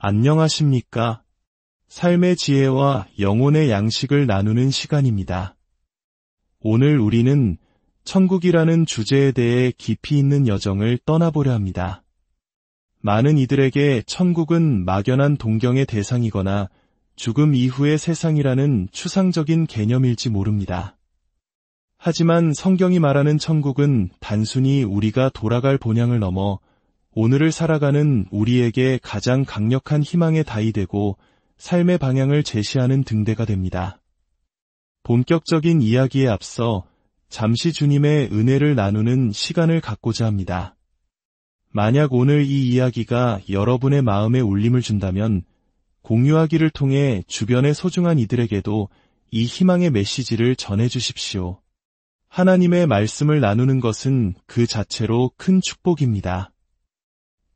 안녕하십니까? 삶의 지혜와 영혼의 양식을 나누는 시간입니다. 오늘 우리는 천국이라는 주제에 대해 깊이 있는 여정을 떠나보려 합니다. 많은 이들에게 천국은 막연한 동경의 대상이거나 죽음 이후의 세상이라는 추상적인 개념일지 모릅니다. 하지만 성경이 말하는 천국은 단순히 우리가 돌아갈 본향을 넘어 오늘을 살아가는 우리에게 가장 강력한 희망의 다이 되고 삶의 방향을 제시하는 등대가 됩니다. 본격적인 이야기에 앞서 잠시 주님의 은혜를 나누는 시간을 갖고자 합니다. 만약 오늘 이 이야기가 여러분의 마음에 울림을 준다면 공유하기를 통해 주변의 소중한 이들에게도 이 희망의 메시지를 전해주십시오. 하나님의 말씀을 나누는 것은 그 자체로 큰 축복입니다.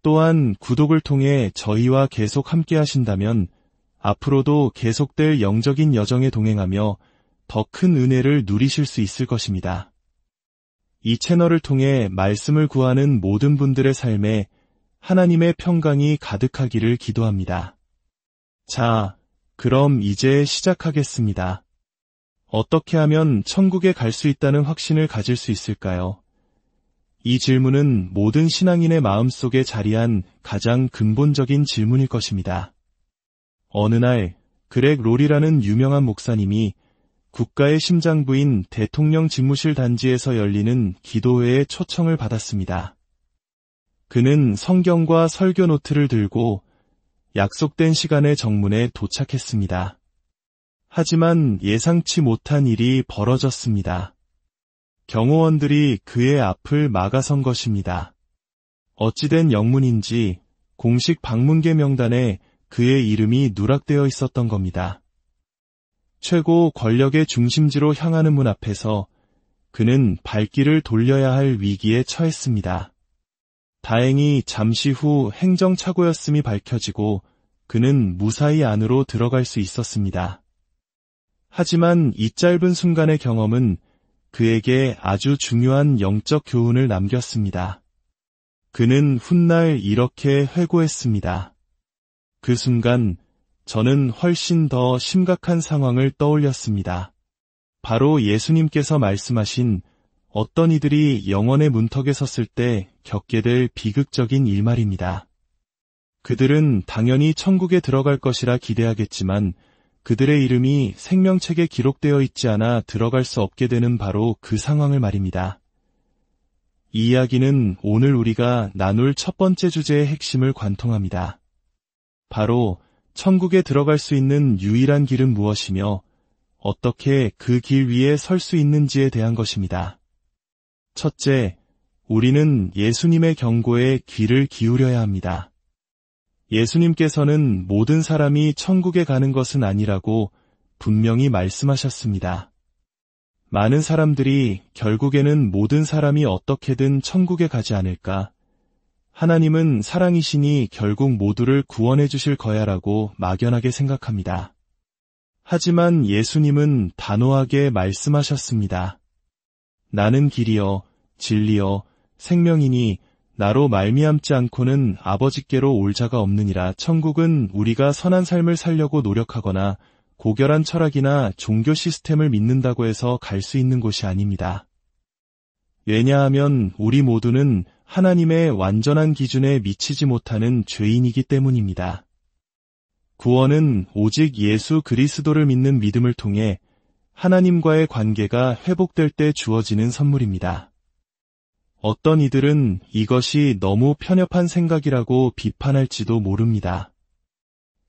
또한 구독을 통해 저희와 계속 함께 하신다면 앞으로도 계속될 영적인 여정에 동행하며 더 큰 은혜를 누리실 수 있을 것입니다. 이 채널을 통해 말씀을 구하는 모든 분들의 삶에 하나님의 평강이 가득하기를 기도합니다. 자, 그럼 이제 시작하겠습니다. 어떻게 하면 천국에 갈 수 있다는 확신을 가질 수 있을까요? 이 질문은 모든 신앙인의 마음속에 자리한 가장 근본적인 질문일 것입니다. 어느 날 그렉 롤이라는 유명한 목사님이 국가의 심장부인 대통령 집무실 단지에서 열리는 기도회에 초청을 받았습니다. 그는 성경과 설교 노트를 들고 약속된 시간에 정문에 도착했습니다. 하지만 예상치 못한 일이 벌어졌습니다. 경호원들이 그의 앞을 막아선 것입니다. 어찌된 영문인지 공식 방문객 명단에 그의 이름이 누락되어 있었던 겁니다. 최고 권력의 중심지로 향하는 문 앞에서 그는 발길을 돌려야 할 위기에 처했습니다. 다행히 잠시 후 행정착오였음이 밝혀지고 그는 무사히 안으로 들어갈 수 있었습니다. 하지만 이 짧은 순간의 경험은 그에게 아주 중요한 영적 교훈을 남겼습니다. 그는 훗날 이렇게 회고했습니다. 그 순간 저는 훨씬 더 심각한 상황을 떠올렸습니다. 바로 예수님께서 말씀하신 어떤 이들이 영원의 문턱에 섰을 때 겪게 될 비극적인 일말입니다. 그들은 당연히 천국에 들어갈 것이라 기대하겠지만 그들의 이름이 생명책에 기록되어 있지 않아 들어갈 수 없게 되는 바로 그 상황을 말입니다. 이 이야기는 오늘 우리가 나눌 첫 번째 주제의 핵심을 관통합니다. 바로 천국에 들어갈 수 있는 유일한 길은 무엇이며 어떻게 그 길 위에 설 수 있는지에 대한 것입니다. 첫째, 우리는 예수님의 경고에 귀를 기울여야 합니다. 예수님께서는 모든 사람이 천국에 가는 것은 아니라고 분명히 말씀하셨습니다. 많은 사람들이 결국에는 모든 사람이 어떻게든 천국에 가지 않을까? 하나님은 사랑이시니 결국 모두를 구원해 주실 거야라고 막연하게 생각합니다. 하지만 예수님은 단호하게 말씀하셨습니다. 나는 길이요, 진리요, 생명이니 나로 말미암지 않고는 아버지께로 올 자가 없느니라. 천국은 우리가 선한 삶을 살려고 노력하거나 고결한 철학이나 종교 시스템을 믿는다고 해서 갈 수 있는 곳이 아닙니다. 왜냐하면 우리 모두는 하나님의 완전한 기준에 미치지 못하는 죄인이기 때문입니다. 구원은 오직 예수 그리스도를 믿는 믿음을 통해 하나님과의 관계가 회복될 때 주어지는 선물입니다. 어떤 이들은 이것이 너무 편협한 생각이라고 비판할지도 모릅니다.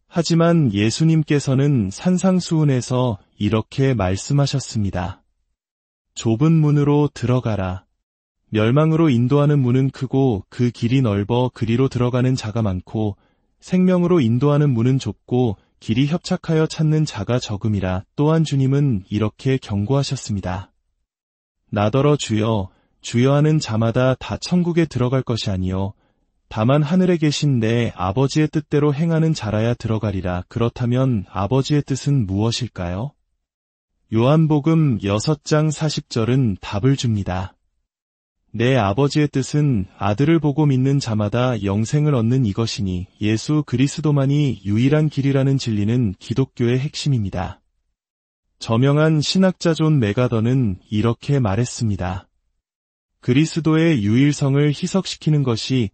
하지만 예수님께서는 산상수훈에서 이렇게 말씀하셨습니다. 좁은 문으로 들어가라. 멸망으로 인도하는 문은 크고 그 길이 넓어 그리로 들어가는 자가 많고 생명으로 인도하는 문은 좁고 길이 협착하여 찾는 자가 적음이라. 또한 주님은 이렇게 경고하셨습니다. 나더러 주여 주여 하는 자마다 다 천국에 들어갈 것이 아니요 다만 하늘에 계신 내 아버지의 뜻대로 행하는 자라야 들어가리라. 그렇다면 아버지의 뜻은 무엇일까요? 요한복음 6장 40절은 답을 줍니다. 내 아버지의 뜻은 아들을 보고 믿는 자마다 영생을 얻는 이것이니 예수 그리스도만이 유일한 길이라는 진리는 기독교의 핵심입니다. 저명한 신학자 존 메가더는 이렇게 말했습니다. 그리스도의 유일성을 희석시키는 것이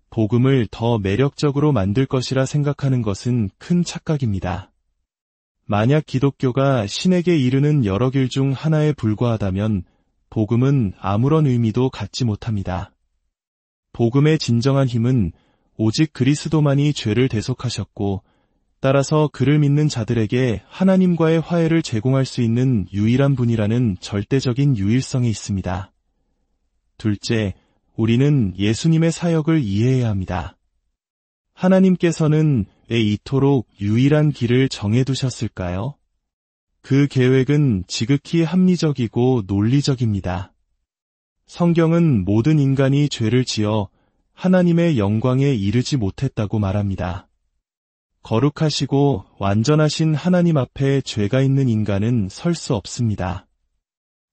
복음을 더 매력적으로 만들 것이라 생각하는 것은 큰 착각입니다. 만약 기독교가 신에게 이르는 여러 길 중 하나에 불과하다면 복음은 아무런 의미도 갖지 못합니다. 복음의 진정한 힘은 오직 그리스도만이 죄를 대속하셨고 따라서 그를 믿는 자들에게 하나님과의 화해를 제공할 수 있는 유일한 분이라는 절대적인 유일성에 있습니다. 둘째, 우리는 예수님의 사역을 이해해야 합니다. 하나님께서는 왜 이토록 유일한 길을 정해두셨을까요? 그 계획은 지극히 합리적이고 논리적입니다. 성경은 모든 인간이 죄를 지어 하나님의 영광에 이르지 못했다고 말합니다. 거룩하시고 완전하신 하나님 앞에 죄가 있는 인간은 설 수 없습니다.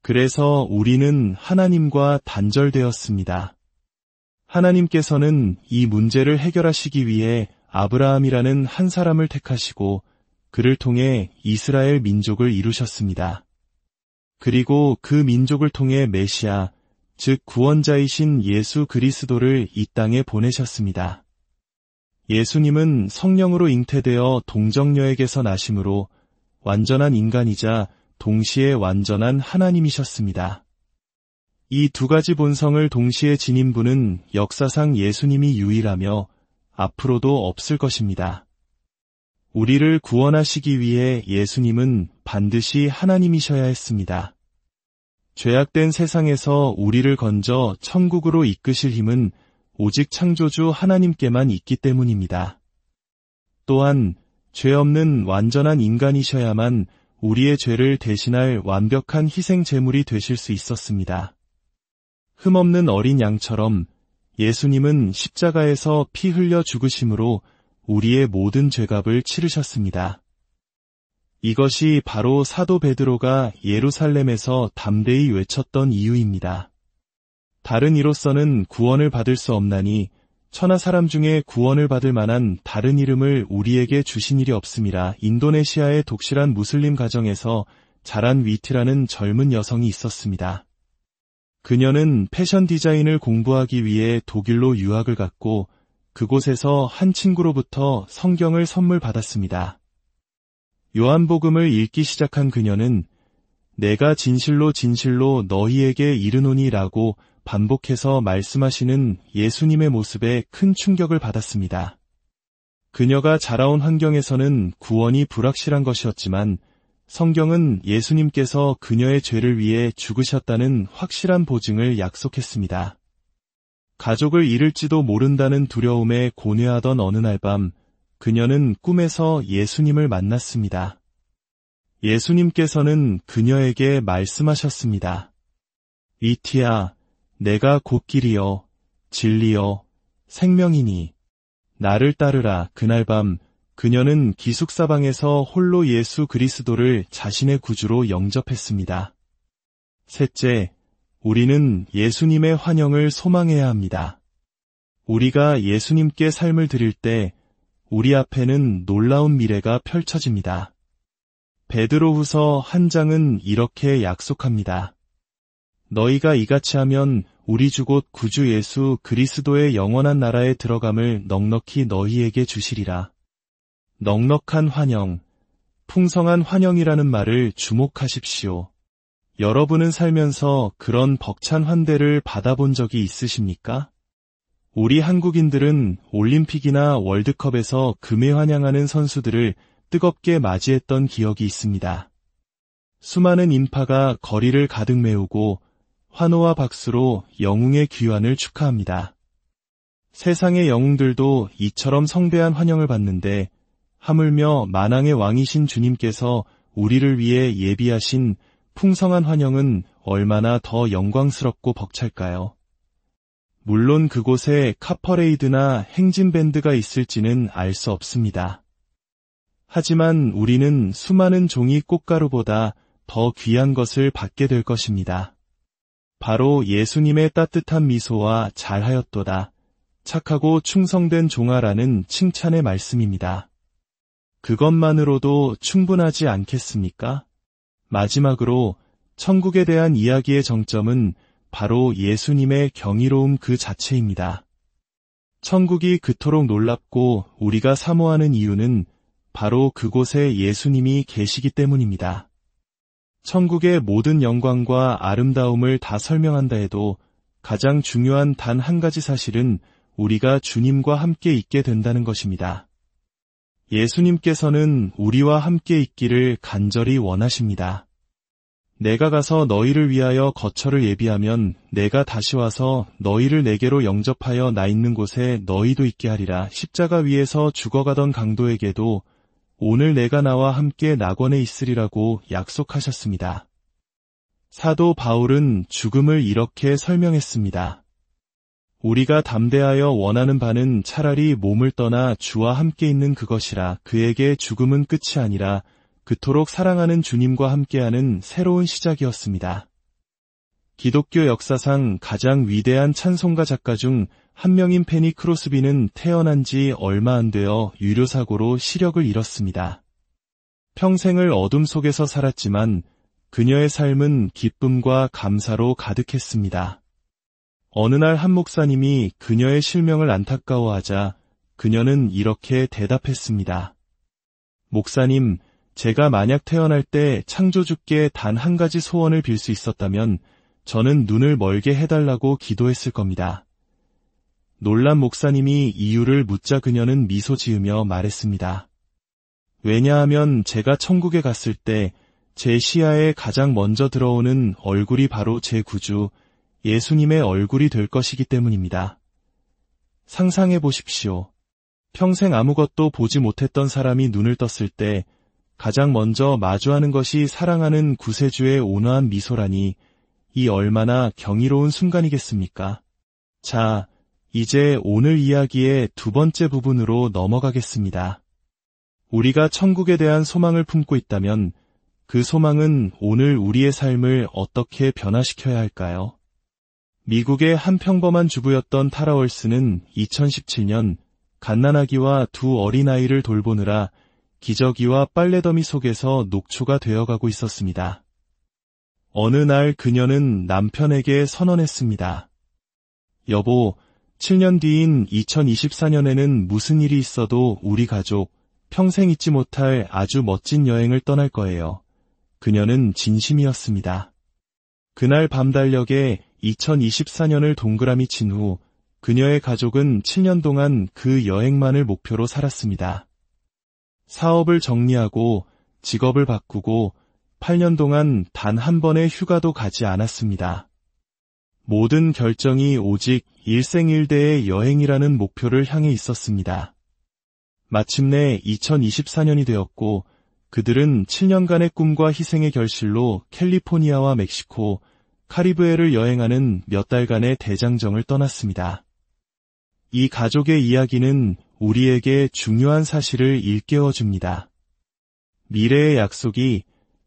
그래서 우리는 하나님과 단절되었습니다. 하나님께서는 이 문제를 해결하시기 위해 아브라함이라는 한 사람을 택하시고 그를 통해 이스라엘 민족을 이루셨습니다. 그리고 그 민족을 통해 메시아, 즉 구원자이신 예수 그리스도를 이 땅에 보내셨습니다. 예수님은 성령으로 잉태되어 동정녀에게서 나심으로 완전한 인간이자 동시에 완전한 하나님이셨습니다. 이 두 가지 본성을 동시에 지닌 분은 역사상 예수님이 유일하며 앞으로도 없을 것입니다. 우리를 구원하시기 위해 예수님은 반드시 하나님이셔야 했습니다. 죄악된 세상에서 우리를 건져 천국으로 이끄실 힘은 오직 창조주 하나님께만 있기 때문입니다. 또한 죄 없는 완전한 인간이셔야만 우리의 죄를 대신할 완벽한 희생 제물이 되실 수 있었습니다. 흠없는 어린 양처럼 예수님은 십자가에서 피 흘려 죽으심으로 우리의 모든 죄값을 치르셨습니다. 이것이 바로 사도 베드로가 예루살렘에서 담대히 외쳤던 이유입니다. 다른 이로서는 구원을 받을 수 없나니 천하 사람 중에 구원을 받을 만한 다른 이름을 우리에게 주신 일이 없음이라. 인도네시아의 독실한 무슬림 가정에서 자란 위티라는 젊은 여성이 있었습니다. 그녀는 패션 디자인을 공부하기 위해 독일로 유학을 갔고 그곳에서 한 친구로부터 성경을 선물 받았습니다. 요한복음을 읽기 시작한 그녀는 내가 진실로 진실로 너희에게 이르노니 라고 반복해서 말씀하시는 예수님의 모습에 큰 충격을 받았습니다. 그녀가 자라온 환경에서는 구원이 불확실한 것이었지만 성경은 예수님께서 그녀의 죄를 위해 죽으셨다는 확실한 보증을 약속했습니다. 가족을 잃을지도 모른다는 두려움에 고뇌하던 어느 날 밤 그녀는 꿈에서 예수님을 만났습니다. 예수님께서는 그녀에게 말씀하셨습니다. 위티야, 내가 곧 길이요, 진리요, 생명이니 나를 따르라. 그날 밤 그녀는 기숙사방에서 홀로 예수 그리스도를 자신의 구주로 영접했습니다. 셋째, 우리는 예수님의 환영을 소망해야 합니다. 우리가 예수님께 삶을 드릴 때 우리 앞에는 놀라운 미래가 펼쳐집니다. 베드로후서 한 장은 이렇게 약속합니다. 너희가 이같이 하면 우리 주 곧 구주 예수 그리스도의 영원한 나라에 들어감을 넉넉히 너희에게 주시리라. 넉넉한 환영, 풍성한 환영이라는 말을 주목하십시오. 여러분은 살면서 그런 벅찬 환대를 받아본 적이 있으십니까? 우리 한국인들은 올림픽이나 월드컵에서 금에 환영하는 선수들을 뜨겁게 맞이했던 기억이 있습니다. 수많은 인파가 거리를 가득 메우고 환호와 박수로 영웅의 귀환을 축하합니다. 세상의 영웅들도 이처럼 성대한 환영을 받는데 하물며 만왕의 왕이신 주님께서 우리를 위해 예비하신 풍성한 환영은 얼마나 더 영광스럽고 벅찰까요? 물론 그곳에 카퍼레이드나 행진밴드가 있을지는 알 수 없습니다. 하지만 우리는 수많은 종이 꽃가루보다 더 귀한 것을 받게 될 것입니다. 바로 예수님의 따뜻한 미소와 잘하였도다. 착하고 충성된 종아라는 칭찬의 말씀입니다. 그것만으로도 충분하지 않겠습니까? 마지막으로 천국에 대한 이야기의 정점은 바로 예수님의 경이로움 그 자체입니다. 천국이 그토록 놀랍고 우리가 사모하는 이유는 바로 그곳에 예수님이 계시기 때문입니다. 천국의 모든 영광과 아름다움을 다 설명한다 해도 가장 중요한 단 한 가지 사실은 우리가 주님과 함께 있게 된다는 것입니다. 예수님께서는 우리와 함께 있기를 간절히 원하십니다. 내가 가서 너희를 위하여 거처를 예비하면 내가 다시 와서 너희를 내게로 영접하여 나 있는 곳에 너희도 있게 하리라. 십자가 위에서 죽어가던 강도에게도 오늘 내가 나와 함께 낙원에 있으리라고 약속하셨습니다. 사도 바울은 죽음을 이렇게 설명했습니다. 우리가 담대하여 원하는 바는 차라리 몸을 떠나 주와 함께 있는 그것이라. 그에게 죽음은 끝이 아니라 그토록 사랑하는 주님과 함께하는 새로운 시작이었습니다. 기독교 역사상 가장 위대한 찬송가 작가 중 한 명인 페니 크로스비는 태어난 지 얼마 안 되어 유료사고로 시력을 잃었습니다. 평생을 어둠 속에서 살았지만 그녀의 삶은 기쁨과 감사로 가득했습니다. 어느 날 한 목사님이 그녀의 실명을 안타까워하자 그녀는 이렇게 대답했습니다. 목사님, 제가 만약 태어날 때 창조주께 단 한 가지 소원을 빌 수 있었다면 저는 눈을 멀게 해달라고 기도했을 겁니다. 놀란 목사님이 이유를 묻자 그녀는 미소 지으며 말했습니다. 왜냐하면 제가 천국에 갔을 때 제 시야에 가장 먼저 들어오는 얼굴이 바로 제 구주 예수님의 얼굴이 될 것이기 때문입니다. 상상해 보십시오. 평생 아무것도 보지 못했던 사람이 눈을 떴을 때 가장 먼저 마주하는 것이 사랑하는 구세주의 온화한 미소라니 이 얼마나 경이로운 순간이겠습니까? 자, 이제 오늘 이야기의 두 번째 부분으로 넘어가겠습니다. 우리가 천국에 대한 소망을 품고 있다면 그 소망은 오늘 우리의 삶을 어떻게 변화시켜야 할까요? 미국의 한 평범한 주부였던 타라 월스는 2017년 갓난아기와 두 어린아이를 돌보느라 기저귀와 빨래더미 속에서 녹초가 되어가고 있었습니다. 어느 날 그녀는 남편에게 선언했습니다. 여보, 7년 뒤인 2024년에는 무슨 일이 있어도 우리 가족 평생 잊지 못할 아주 멋진 여행을 떠날 거예요. 그녀는 진심이었습니다. 그날 밤 달력에 2024년을 동그라미 친 후 그녀의 가족은 7년 동안 그 여행만을 목표로 살았습니다. 사업을 정리하고 직업을 바꾸고 8년 동안 단 한 번의 휴가도 가지 않았습니다. 모든 결정이 오직 일생일대의 여행이라는 목표를 향해 있었습니다. 마침내 2024년이 되었고 그들은 7년간의 꿈과 희생의 결실로 캘리포니아와 멕시코, 카리브해를 여행하는 몇 달간의 대장정을 떠났습니다. 이 가족의 이야기는 우리에게 중요한 사실을 일깨워줍니다. 미래의 약속이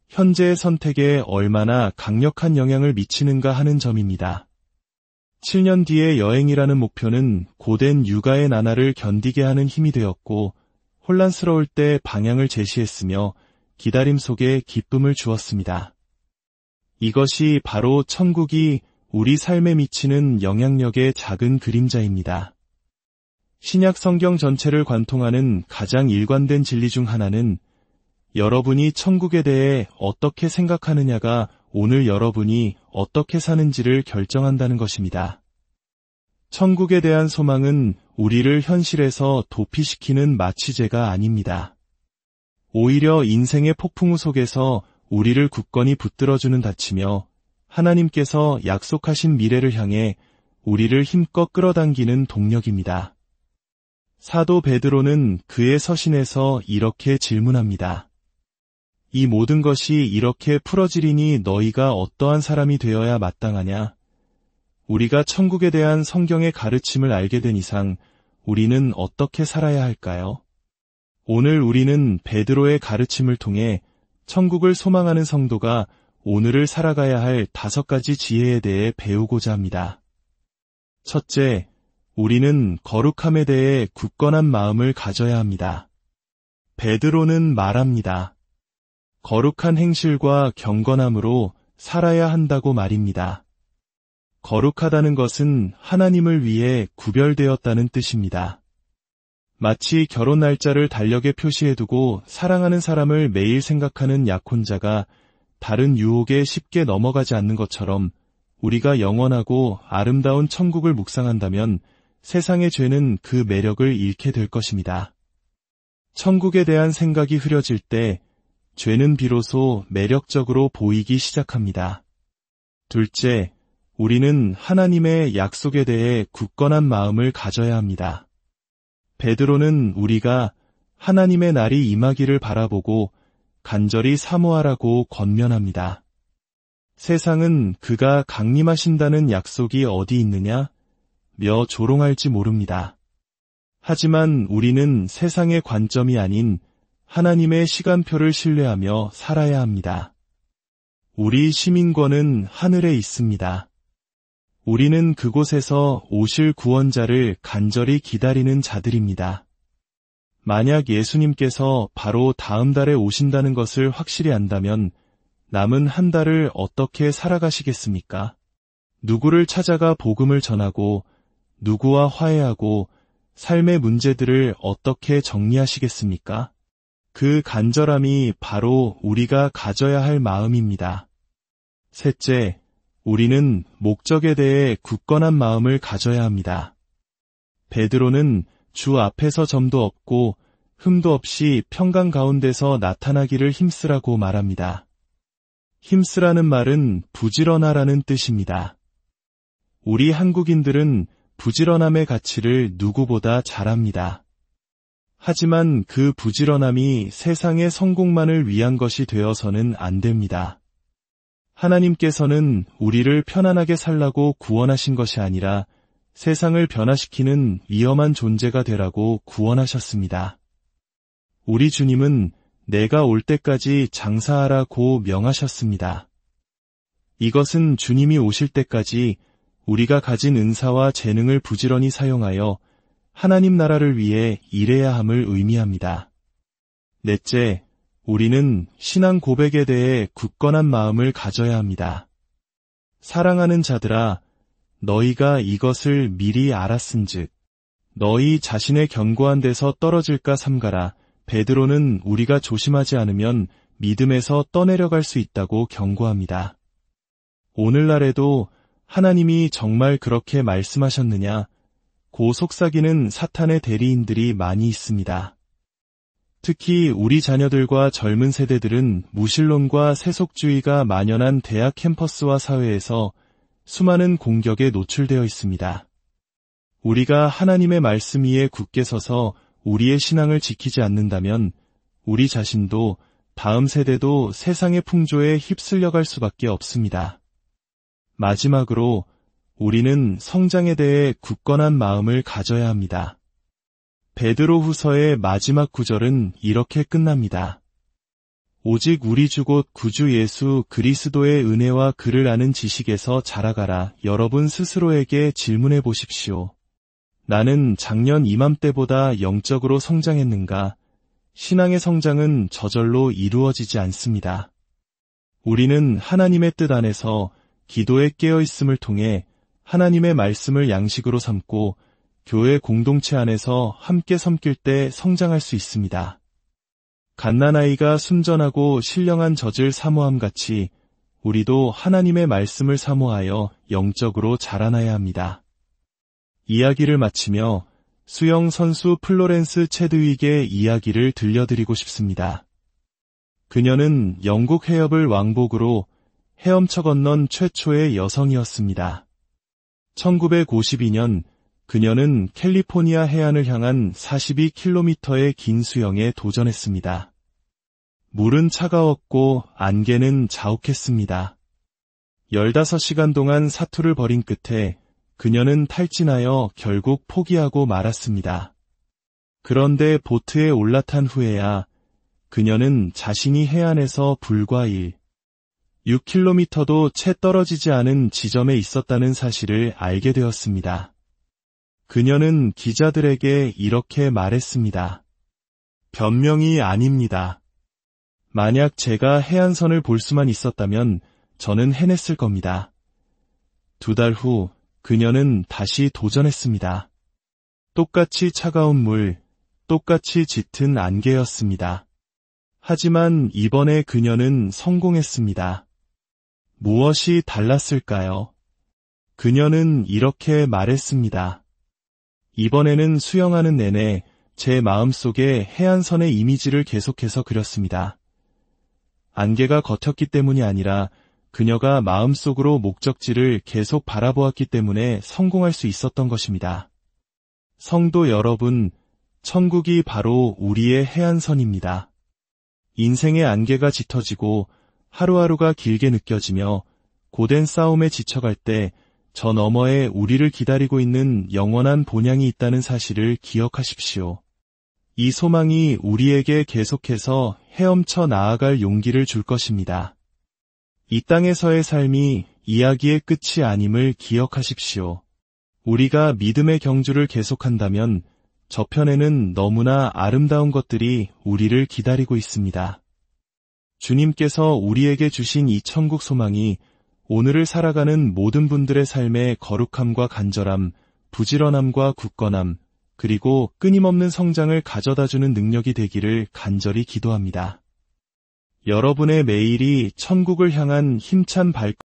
현재의 선택에 얼마나 강력한 영향을 미치는가 하는 점입니다. 7년 뒤의 여행이라는 목표는 고된 육아의 나날을 견디게 하는 힘이 되었고 혼란스러울 때 방향을 제시했으며 기다림 속에 기쁨을 주었습니다. 이것이 바로 천국이 우리 삶에 미치는 영향력의 작은 그림자입니다. 신약 성경 전체를 관통하는 가장 일관된 진리 중 하나는 여러분이 천국에 대해 어떻게 생각하느냐가 오늘 여러분이 어떻게 사는지를 결정한다는 것입니다. 천국에 대한 소망은 우리를 현실에서 도피시키는 마취제가 아닙니다. 오히려 인생의 폭풍우 속에서 우리를 굳건히 붙들어주는 닫이며 하나님께서 약속하신 미래를 향해 우리를 힘껏 끌어당기는 동력입니다. 사도 베드로는 그의 서신에서 이렇게 질문합니다. 이 모든 것이 이렇게 풀어지리니 너희가 어떠한 사람이 되어야 마땅하냐? 우리가 천국에 대한 성경의 가르침을 알게 된 이상 우리는 어떻게 살아야 할까요? 오늘 우리는 베드로의 가르침을 통해 천국을 소망하는 성도가 오늘을 살아가야 할 5가지 지혜에 대해 배우고자 합니다. 첫째, 우리는 거룩함에 대해 굳건한 마음을 가져야 합니다. 베드로는 말합니다. 거룩한 행실과 경건함으로 살아야 한다고 말입니다. 거룩하다는 것은 하나님을 위해 구별되었다는 뜻입니다. 마치 결혼 날짜를 달력에 표시해두고 사랑하는 사람을 매일 생각하는 약혼자가 다른 유혹에 쉽게 넘어가지 않는 것처럼 우리가 영원하고 아름다운 천국을 묵상한다면 세상의 죄는 그 매력을 잃게 될 것입니다. 천국에 대한 생각이 흐려질 때 죄는 비로소 매력적으로 보이기 시작합니다. 둘째, 우리는 하나님의 약속에 대해 굳건한 마음을 가져야 합니다. 베드로는 우리가 하나님의 날이 임하기를 바라보고 간절히 사모하라고 권면합니다. 세상은 그가 강림하신다는 약속이 어디 있느냐? 며 조롱할지 모릅니다. 하지만 우리는 세상의 관점이 아닌 하나님의 시간표를 신뢰하며 살아야 합니다. 우리 시민권은 하늘에 있습니다. 우리는 그곳에서 오실 구원자를 간절히 기다리는 자들입니다. 만약 예수님께서 바로 다음 달에 오신다는 것을 확실히 안다면 남은 한 달을 어떻게 살아가시겠습니까? 누구를 찾아가 복음을 전하고 누구와 화해하고 삶의 문제들을 어떻게 정리하시겠습니까? 그 간절함이 바로 우리가 가져야 할 마음입니다. 셋째, 우리는 목적에 대해 굳건한 마음을 가져야 합니다. 베드로는 주 앞에서 점도 없고 흠도 없이 평강 가운데서 나타나기를 힘쓰라고 말합니다. 힘쓰라는 말은 부지런하라는 뜻입니다. 우리 한국인들은 부지런함의 가치를 누구보다 잘 압니다. 하지만 그 부지런함이 세상의 성공만을 위한 것이 되어서는 안 됩니다. 하나님께서는 우리를 편안하게 살라고 구원하신 것이 아니라 세상을 변화시키는 위험한 존재가 되라고 구원하셨습니다. 우리 주님은 내가 올 때까지 장사하라고 명하셨습니다. 이것은 주님이 오실 때까지 우리가 가진 은사와 재능을 부지런히 사용하여 하나님 나라를 위해 일해야 함을 의미합니다. 넷째, 우리는 신앙 고백에 대해 굳건한 마음을 가져야 합니다. 사랑하는 자들아, 너희가 이것을 미리 알았은즉 너희 자신의 견고한 데서 떨어질까 삼가라. 베드로는 우리가 조심하지 않으면 믿음에서 떠내려갈 수 있다고 경고합니다. 오늘날에도 하나님이 정말 그렇게 말씀하셨느냐? 고 속삭이는 사탄의 대리인들이 많이 있습니다. 특히 우리 자녀들과 젊은 세대들은 무신론과 세속주의가 만연한 대학 캠퍼스와 사회에서 수많은 공격에 노출되어 있습니다. 우리가 하나님의 말씀 위에 굳게 서서 우리의 신앙을 지키지 않는다면 우리 자신도 다음 세대도 세상의 풍조에 휩쓸려갈 수밖에 없습니다. 마지막으로 우리는 성장에 대해 굳건한 마음을 가져야 합니다. 베드로 후서의 마지막 구절은 이렇게 끝납니다. 오직 우리 주 곧 구주 예수 그리스도의 은혜와 그를 아는 지식에서 자라가라. 여러분 스스로에게 질문해 보십시오. 나는 작년 이맘때보다 영적으로 성장했는가? 신앙의 성장은 저절로 이루어지지 않습니다. 우리는 하나님의 뜻 안에서 기도에 깨어있음을 통해 하나님의 말씀을 양식으로 삼고 교회 공동체 안에서 함께 섬길 때 성장할 수 있습니다. 갓난아이가 순전하고 신령한 젖을 사모함 같이 우리도 하나님의 말씀을 사모하여 영적으로 자라나야 합니다. 이야기를 마치며 수영 선수 플로렌스 체드윅의 이야기를 들려드리고 싶습니다. 그녀는 영국 해협을 왕복으로 헤엄쳐 건넌 최초의 여성이었습니다. 1952년 그녀는 캘리포니아 해안을 향한 42km의 긴 수영에 도전했습니다. 물은 차가웠고 안개는 자욱했습니다. 15시간 동안 사투를 벌인 끝에 그녀는 탈진하여 결국 포기하고 말았습니다. 그런데 보트에 올라탄 후에야 그녀는 자신이 해안에서 불과 6km도 채 떨어지지 않은 지점에 있었다는 사실을 알게 되었습니다. 그녀는 기자들에게 이렇게 말했습니다. 변명이 아닙니다. 만약 제가 해안선을 볼 수만 있었다면 저는 해냈을 겁니다. 2달 후 그녀는 다시 도전했습니다. 똑같이 차가운 물, 똑같이 짙은 안개였습니다. 하지만 이번에 그녀는 성공했습니다. 무엇이 달랐을까요? 그녀는 이렇게 말했습니다. 이번에는 수영하는 내내 제 마음속에 해안선의 이미지를 계속해서 그렸습니다. 안개가 겉였기 때문이 아니라 그녀가 마음속으로 목적지를 계속 바라보았기 때문에 성공할 수 있었던 것입니다. 성도 여러분, 천국이 바로 우리의 해안선입니다. 인생의 안개가 짙어지고 하루하루가 길게 느껴지며 고된 싸움에 지쳐갈 때 저 너머에 우리를 기다리고 있는 영원한 본향이 있다는 사실을 기억하십시오. 이 소망이 우리에게 계속해서 헤엄쳐 나아갈 용기를 줄 것입니다. 이 땅에서의 삶이 이야기의 끝이 아님을 기억하십시오. 우리가 믿음의 경주를 계속한다면 저편에는 너무나 아름다운 것들이 우리를 기다리고 있습니다. 주님께서 우리에게 주신 이 천국 소망이 오늘을 살아가는 모든 분들의 삶의 거룩함과 간절함, 부지런함과 굳건함, 그리고 끊임없는 성장을 가져다주는 능력이 되기를 간절히 기도합니다. 여러분의 매일이 천국을 향한 힘찬 발걸음